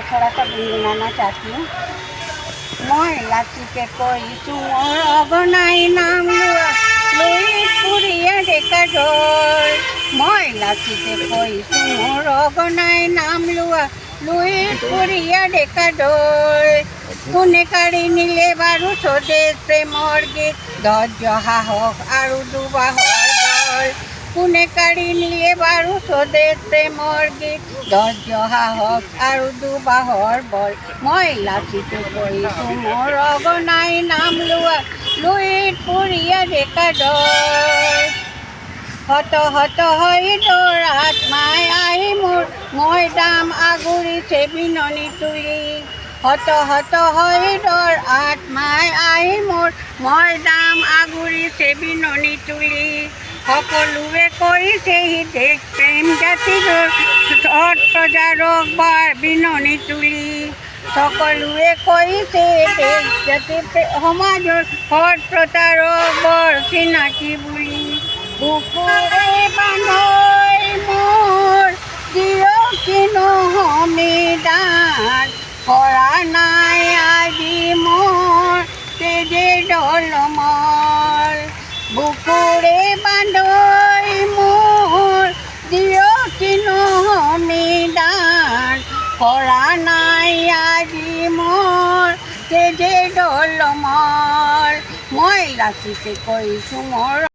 थोड़ा सा गुनगुनाना चाहती हूँ। मैं लाचिके कइसुं मोर अगनाई नाम लुआ लुई पुरिया डेका डोर। मैं लाचिके कइसुं मोर अगनाई नाम लुआ लुई पुरिया डेका डोर। कोने काढ़ी निले बारू स्वदेश प्रेमर गीत धैर्य साहस आरु दुबाहर बल। कोने काढ़ी निले बारू स्वदेश प्रेमर गीत धैर्य साहस आरु दुबाहर बल। मैं लाचिके कइसुं मोर अगनाई नाम लुआ लुई पुरिया डेका डोर। हत हत हई डोर आत्माय आही मोर मयदाम आगुरिছে बिननी तुली। हत हत हई डोर आत्माय आही मोर मयदाम आगुरिছে बिननी तुली। সকলোৱে কৰিছে হিতেশ প্ৰেম জাতিৰ সৎ প্ৰজাৰক বাৰ বিননি তুলি। সকলোৱে কৰিছে দেশ জাতি সমাজৰ সৎ প্ৰচাৰক বৰ চিনাকি বুলি। বুকুৰে বান্ধৈ মোৰ চিৰকিনো সমিদান কৰা নাই আজি মোৰ তেজে দলমল। বুকুৰে বান্ধৈ মোৰ চিৰকিনো সমিদান কৰা নাই আজি মোৰ তেজে দলমল। মই লাচিকে কইছোঁ মোৰ